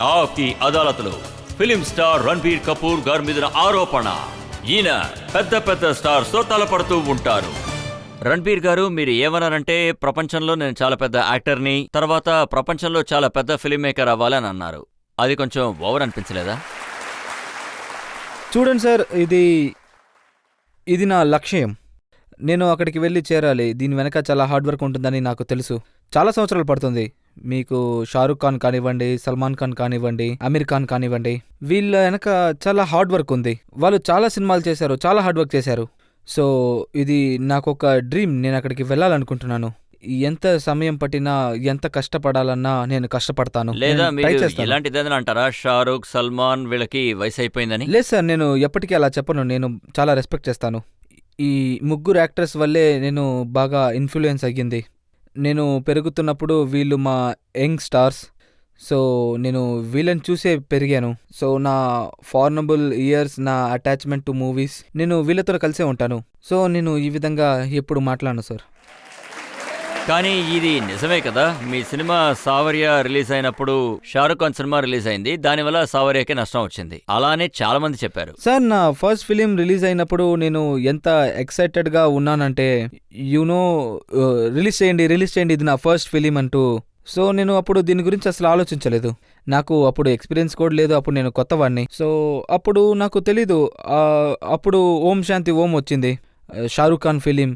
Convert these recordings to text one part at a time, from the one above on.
ఆప్ కి అదాలత్లో film star Ranbir Kapoor గారి మీద ఆరోపణ. ఈయన పెద్ద పెద్ద స్టార్స్ తో తలపడుతూ ఉంటారు. రణబీర్ గారు, మీరు ఏమన్నారంటే ప్రపంచంలో నేను చాలా పెద్ద యాక్టర్ని, తర్వాత ప్రపంచంలో చాలా పెద్ద ఫిలిం మేకర్ అవ్వాలని అన్నారు. అది కొంచెం ఓవర్ అనిపించలేదా? చూడండి సార్, ఇది నా లక్ష్యం. నేను అక్కడికి వెళ్ళి చేరాలి. దీని వెనక చాలా హార్డ్ వర్క్ ఉంటుందని నాకు తెలుసు. చాలా సంవత్సరాలు పడుతుంది. మీకు షారూక్ ఖాన్ కానివ్వండి, సల్మాన్ ఖాన్ కానివ్వండి, అమీర్ ఖాన్ కానివ్వండి, వీళ్ళ వెనక చాలా హార్డ్ వర్క్ ఉంది. వాళ్ళు చాలా సినిమాలు చేశారు, చాలా హార్డ్ వర్క్ చేశారు. సో ఇది నాకు ఒక డ్రీమ్. నేను అక్కడికి వెళ్ళాలనుకుంటున్నాను. ఎంత సమయం పట్టినా, ఎంత కష్టపడాలన్నా నేను కష్టపడతాను. లేదా మీరు ఇలాంటిదేదైనా అంటారా, షారూక్, సల్మాన్ వీళ్ళకి వయసు అయిపోయిందని? లేదు సార్, నేను ఎప్పటికీ అలా చెప్పను. నేను చాలా రెస్పెక్ట్ చేస్తాను. ఈ ముగ్గురు యాక్టర్స్ వల్లే నేను బాగా ఇన్ఫ్లుయెన్స్ అయ్యింది. నేను పెరుగుతున్నప్పుడు వీళ్ళు మా యంగ్ స్టార్స్. సో నేను వీళ్ళని చూసే పెరిగాను. సో నా ఫార్నబుల్ ఇయర్స్, నా అటాచ్మెంట్ టు మూవీస్, నేను వీళ్ళతో కలిసే ఉంటాను. సో నేను ఈ విధంగా ఎప్పుడు మాట్లాడను సార్. కానీ ఇది నిజమే కదా, మీ సినిమా సావర్య రిలీజ్ అయినప్పుడు షారూక్ ఖాన్ సినిమా రిలీజ్ అయింది, దానివల్ల సావర్యకే నష్టం వచ్చింది, అలానే చాలా మంది చెప్పారు. సార్, నా ఫస్ట్ ఫిలిం రిలీజ్ అయినప్పుడు నేను ఎంత ఎక్సైటెడ్గా ఉన్నానంటే, యూనో రిలీజ్ చేయండి, ఇది నా ఫస్ట్ ఫిలిం అంటూ. సో నేను అప్పుడు దీని గురించి అసలు ఆలోచించలేదు. నాకు అప్పుడు ఎక్స్పీరియన్స్ కూడా లేదు. అప్పుడు నేను కొత్తవాడిని. సో అప్పుడు నాకు తెలీదు. అప్పుడు ఓం శాంతి ఓం వచ్చింది, షారూక్ ఖాన్ ఫిలిం.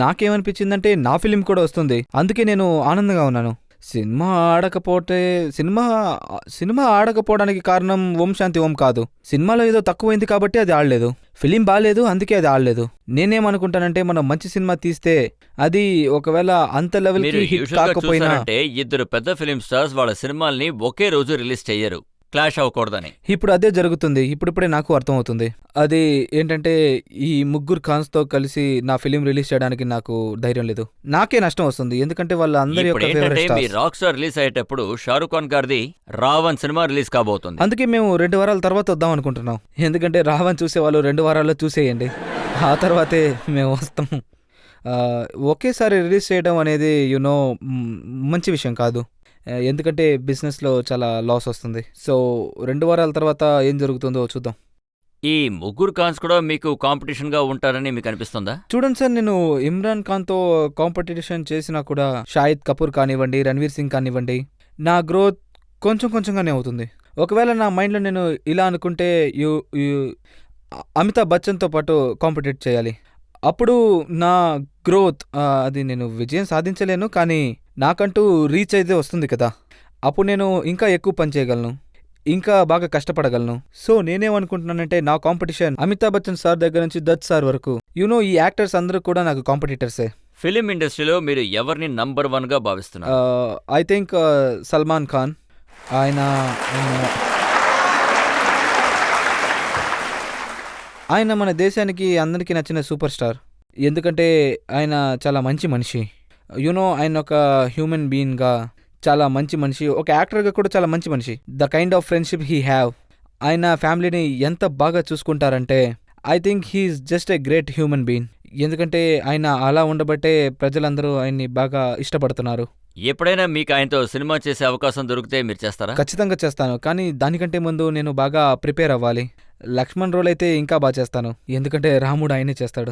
నాకేమనిపించిందంటే నా ఫిలిం కూడా వస్తుంది. అందుకే నేను ఆనందంగా ఉన్నాను. సినిమా ఆడకపోవడానికి కారణం ఓం శాంతి ఓం కాదు. సినిమాలో ఏదో తక్కువైంది కాబట్టి అది ఆడలేదు. ఫిలిం బాగాలేదు, అందుకే అది ఆడలేదు. నేనేమనుకుంటానంటే, మనం మంచి సినిమా తీస్తే అది ఒకవేళ అంత లెవెల్కి హిట్ కాకపోయినా, ఇద్దరు పెద్ద ఫిలిం స్టార్స్ వాళ్ళ సినిమాల్ని ఒకే రోజు రిలీజ్ చెయ్యరు, క్లాష్ అవ్వకూడదని. ఇప్పుడు అదే జరుగుతుంది. ఇప్పుడిప్పుడే నాకు అర్థమవుతుంది. అది ఏంటంటే, ఈ ముగ్గురు ఖాన్స్తో కలిసి నా ఫిలిం రిలీజ్ చేయడానికి నాకు ధైర్యం లేదు. నాకే నష్టం వస్తుంది, ఎందుకంటే వాళ్ళందరి యొక్క ఫేవరెట్ స్టార్స్. మీ రాక్ స్టార్ రిలీజ్ అయ్యేటప్పుడు షారూక్ ఖాన్ గారిది రావణ్ సినిమా రిలీజ్ కాబోతుంది. అందుకే మేము 2 వారాల తర్వాత వద్దాం అనుకుంటున్నాం. ఎందుకంటే రావణ్ చూసే వాళ్ళు 2 వారాల్లో చూసేయండి, ఆ తర్వాతే మేము వస్తాం. ఒకేసారి రిలీజ్ చేయడం అనేది మంచి విషయం కాదు. ఎందుకంటే బిజినెస్లో చాలా లాస్ వస్తుంది. సో 2 వారాల తర్వాత ఏం జరుగుతుందో చూద్దాం. ఈ ముగ్గురు ఖాన్స్ కూడా మీకు కాంపిటీషన్గా ఉంటారని మీకు అనిపిస్తుందా? చూడండి సార్, నేను ఇమ్రాన్ ఖాన్తో కాంపిటీషన్ చేసినా కూడా షాహిద్ కపూర్ కానివ్వండి, రణ్వీర్ సింగ్ కానివ్వండి, నా గ్రోత్ కొంచెంగానే అవుతుంది. ఒకవేళ నా మైండ్లో నేను ఇలా అనుకుంటే, అమితాబ్ బచ్చన్తో పాటు కాంపిటీట్ చేయాలి. అప్పుడు నా గ్రోత్, అది నేను విజయం సాధించలేను, కానీ నాకంటూ రీచ్ అయితే వస్తుంది కదా. అప్పుడు నేను ఇంకా ఎక్కువ పని చేయగలను, ఇంకా బాగా కష్టపడగలను. సో నేనేమనుకుంటున్నానంటే, నా కాంపిటీషన్ అమితాబ్ బచ్చన్ సార్ దగ్గర నుంచి దత్ సార్ వరకు, ఈ యాక్టర్స్ అందరూ కూడా నాకు కాంపిటీటర్సే. ఫిలిం ఇండస్ట్రీలో మీరు ఎవరిని నంబర్ 1గా భావిస్తున్నారు? I think Salman Khan. ఆయన మన దేశానికి అందరికీ నచ్చిన సూపర్ స్టార్. ఎందుకంటే ఆయన చాలా మంచి మనిషి. ఆయన ఒక హ్యూమన్ బీయింగ్గా చాలా మంచి మనిషి, ఒక యాక్టర్గా కూడా చాలా మంచి మనిషి. The kind of friendship he have, ఆయన ఫ్యామిలీని ఎంత బాగా చూసుకుంటారంటే, I think he's just a great human being. ఎందుకంటే ఆయన అలా ఉండబట్టే ప్రజలందరూ ఆయన్ని బాగా ఇష్టపడుతున్నారు. ఎప్పుడైనా మీకు ఆయనతో సినిమా చేసే అవకాశం దొరికితే మీరు చేస్తారా? ఖచ్చితంగా చేస్తాను, కానీ దానికంటే ముందు నేను బాగా ప్రిపేర్ అవ్వాలి. లక్ష్మణ్ రోల్ అయితే ఇంకా బాగా చేస్తాను, ఎందుకంటే రాముడు ఆయనే చేస్తాడు.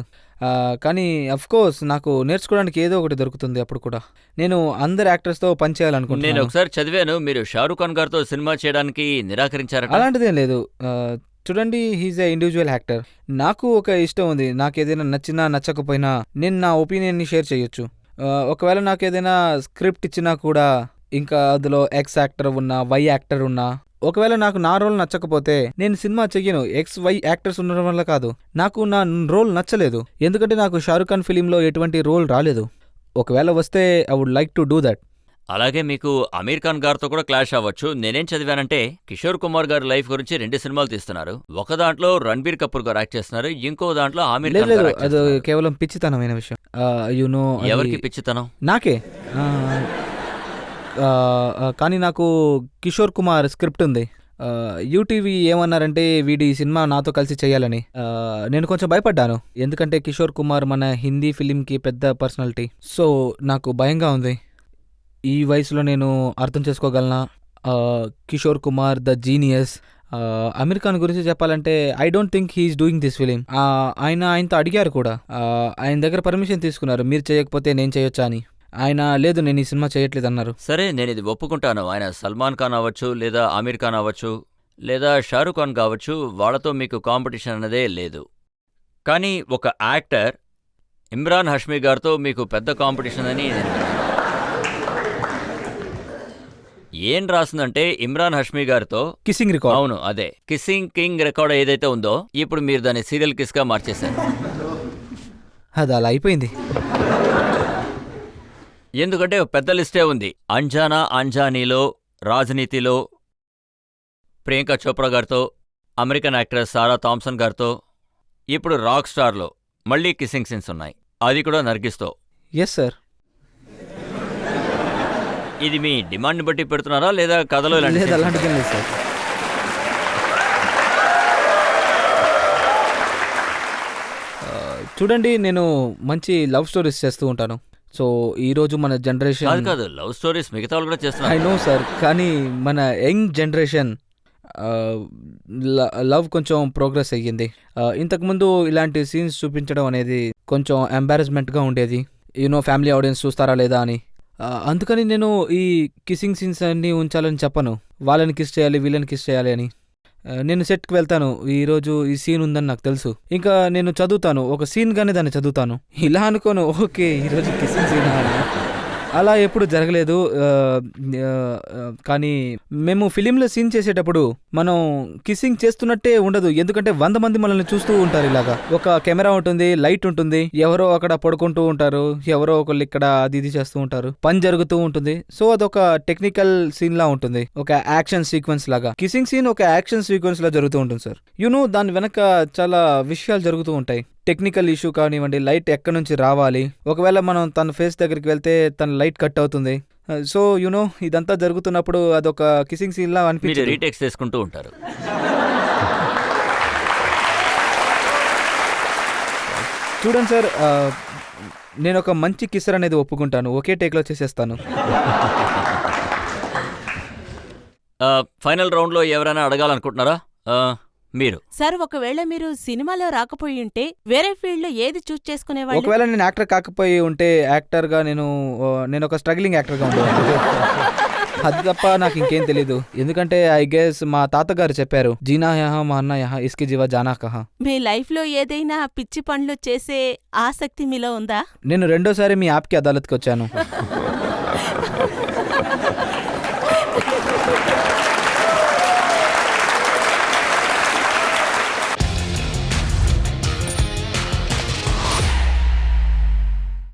కానీ అఫ్కోర్స్ నాకు నేర్చుకోవడానికి ఏదో ఒకటి దొరుకుతుంది. అప్పుడు కూడా నేను అందరు యాక్టర్స్తో పనిచేయాలనుకుంటున్నాను. నేను ఒకసారి చదివాను, మీరు షారూక్ ఖాన్ గారితో సినిమా చేయడానికి నిరాకరించారు. అలాంటిదేం లేదు. చూడండి, హీజ్ ఏ ఇండివిజువల్ యాక్టర్. నాకు ఒక ఇష్టం ఉంది. నాకు ఏదైనా నచ్చినా నచ్చకపోయినా నేను నా ఒపీనియన్ని షేర్ చేయొచ్చు. ఒకవేళ నాకు ఏదైనా స్క్రిప్ట్ ఇచ్చినా కూడా, ఇంకా అందులో ఎక్స్ యాక్టర్ ఉన్నా, వై యాక్టర్ ఉన్నా, ఒకవేళ నాకు నా రోల్ నచ్చకపోతే నేను సినిమా చెయ్యను. ఎక్స్ వై యాక్టర్స్ ఉండడం వల్ల కాదు, నాకు నా రోల్ నచ్చలేదు. ఎందుకంటే నాకు షారూక్ ఖాన్ ఫిలింలో ఎటువంటి రోల్ రాలేదు. ఒకవేళ వస్తే I would like to do that. అలాగే మీకు అమీర్ ఖాన్ గారితో కూడా క్లాష్ అవ్వచ్చు. నేనేం చదివానంటే, కిషోర్ కుమార్ గారి లైఫ్ గురించి 2 సినిమాలు తీస్తున్నారు. ఒక దాంట్లో రణబీర్ కపూర్ గారు యాక్ట్ చేస్తున్నారు, ఇంకో దాంట్లో ఆమీర్ ఖాన్ గారు యాక్ట్ చేస్తున్నారు. అది కేవలం పిచ్చితనమైన విషయం. ఎవరికి పిచ్చితనం? నాకే. కానీ నాకు కిషోర్ కుమార్ స్క్రిప్ట్ ఉంది. యూటీవీ ఏమన్నారంటే, వీడి సినిమా నాతో కలిసి చేయాలని. నేను కొంచెం భయపడ్డాను, ఎందుకంటే కిషోర్ కుమార్ మన హిందీ ఫిలింకి పెద్ద పర్సనాలిటీ. సో నాకు భయంగా ఉంది. ఈ వయసులో నేను అర్థం చేసుకోగలనా, కిషోర్ కుమార్ ద జీనియస్. అమీర్ ఖాన్ గురించి చెప్పాలంటే I don't think he's doing this film. ఆయనతో అడిగారు కూడా, ఆయన దగ్గర పర్మిషన్ తీసుకున్నారు, మీరు చేయకపోతే నేను చేయొచ్చా అని. ఆయన లేదు, నేను ఈ సినిమా చేయట్లేదు అన్నారు. సరే, నేను ఇది ఒప్పుకుంటాను. ఆయన సల్మాన్ ఖాన్ అవ్వచ్చు, లేదా ఆమీర్ ఖాన్ అవ్వచ్చు, లేదా షారూఖ్ ఖాన్ కావచ్చు, వాళ్ళతో మీకు కాంపిటీషన్ అన్నదే లేదు. కానీ ఒక యాక్టర్ ఇమ్రాన్ హష్మీ గారితో మీకు పెద్ద కాంపిటీషన్ అని నేను విన్నాను. ఏం రాసిందంటే ఇమ్రాన్ హష్మీ గారితో కిస్సింగ్ రికార్డ్. అవును, అదే కిస్సింగ్ కింగ్ రికార్డ్ ఏదైతే ఉందో, ఇప్పుడు మీరు దాన్ని సీరియల్ కిస్గా మార్చేశారు. అది అలా అయిపోయింది. ఎందుకంటే ఒక పెద్ద లిస్టే ఉంది. అంజానా అంజానీలో, రాజనీతిలో ప్రియాంక చోప్రా గారితో, అమెరికన్ యాక్ట్రెస్ సారా థామ్సన్ గారితో, ఇప్పుడు రాక్ స్టార్లో మళ్ళీ కిస్సింగ్ సీన్స్ ఉన్నాయి, అది కూడా నర్గిస్తో. Yes sir. ఇది మీ డిమాండ్ని బట్టి పెడుతున్నారా, లేదా కథలో ఇలాంటి లేదు, scenes అలాంటిది లేదు సార్. చూడండి, నేను మంచి లవ్ స్టోరీస్ చేస్తూ ఉంటాను. సో ఈరోజు మన కాదు జనరేషన్, కాదు, లవ్ స్టోరీస్ మిగతా వాళ్ళు కూడా ఐ చేస్తున్నారు. నో సార్, కానీ మన యంగ్ జనరేషన్ లవ్ కొంచెం ప్రోగ్రెస్ అయ్యింది. ఇంతకుముందు ఇలాంటి సీన్స్ చూపించడం అనేది కొంచెం ఎంబారస్మెంట్గా ఉండేది. ఫ్యామిలీ ఆడియన్స్ చూస్తారా లేదా అని. అందుకని నేను ఈ కిస్సింగ్ సీన్స్ అన్నీ ఉంచాలని చెప్పను, వాళ్ళని కిస్ చేయాలి వీళ్ళని కిస్ చేయాలి అని. నేను సెట్కి వెళ్తాను, ఈరోజు ఈ సీన్ ఉందని నాకు తెలుసు, ఇంకా నేను చదువుతాను, ఒక సీన్గానే దాన్ని చదువుతాను. ఇలా అనుకోను, ఓకే ఈరోజు కిస్సింగ్ సీన్ అని. అలా ఎప్పుడు జరగలేదు. కానీ మేము ఫిలింలో సీన్ చేసేటప్పుడు మనం కిస్సింగ్ చేస్తున్నట్టే ఉండదు, ఎందుకంటే 100 మంది మనల్ని చూస్తూ ఉంటారు. ఇలాగా ఒక కెమెరా ఉంటుంది, లైట్ ఉంటుంది, ఎవరో అక్కడ పడుకుంటూ ఉంటారు, ఎవరో ఒకళ్ళు ఇక్కడ అది ఇది చేస్తూ ఉంటారు, పని జరుగుతూ ఉంటుంది. సో అదొక టెక్నికల్ సీన్ లా ఉంటుంది, ఒక యాక్షన్ సీక్వెన్స్ లాగా. కిస్సింగ్ సీన్ ఒక యాక్షన్ సీక్వెన్స్ లా జరుగుతూ ఉంటుంది సార్. దాని వెనక చాలా విషయాలు జరుగుతూ ఉంటాయి. టెక్నికల్ ఇష్యూ కానివ్వండి, లైట్ ఎక్కడి నుంచి రావాలి, ఒకవేళ మనం తన ఫేస్ దగ్గరికి వెళ్తే తన లైట్ కట్ అవుతుంది. సో ఇదంతా జరుగుతున్నప్పుడు అదొక కిస్సింగ్ సీన్ లా మీరు అనిపించింది. రీటేక్స్ చేసుకుంటూ ఉంటారు. చూడండి సార్, నేను ఒక మంచి కిస్సర్ అనేది ఒప్పుకుంటాను, ఒకే టేక్లో చేసేస్తాను. ఫైనల్ రౌండ్లో ఎవరైనా అడగాలనుకుంటున్నారా? మీరు సార్, ఒకవేళ మీరు సినిమాలో రాకపోయి ఉంటే వేరే ఫీల్డ్లో ఏది చూస్ చేసుకునేవాళ్ళు? ఒకవేళ నేను యాక్టర్ కాకపోయి ఉంటే యాక్టర్గా నేను ఒక స్ట్రగ్లింగ్ యాక్టర్గా ఉండేవాడిని. అది తప్ప నాకు ఇంకేం తెలీదు. ఎందుకంటే ఐ గెస్ మా తాతగారు చెప్పారు, జీనా యహా మా అన్న యహా ఇస్కి జీవా జానా కహా. మీ లైఫ్లో ఏదైనా పిచ్చి పనులు చేసే ఆసక్తి మీలో ఉందా? నేను రెండోసారి మీ యాప్కి అదాలత్కి వచ్చాను.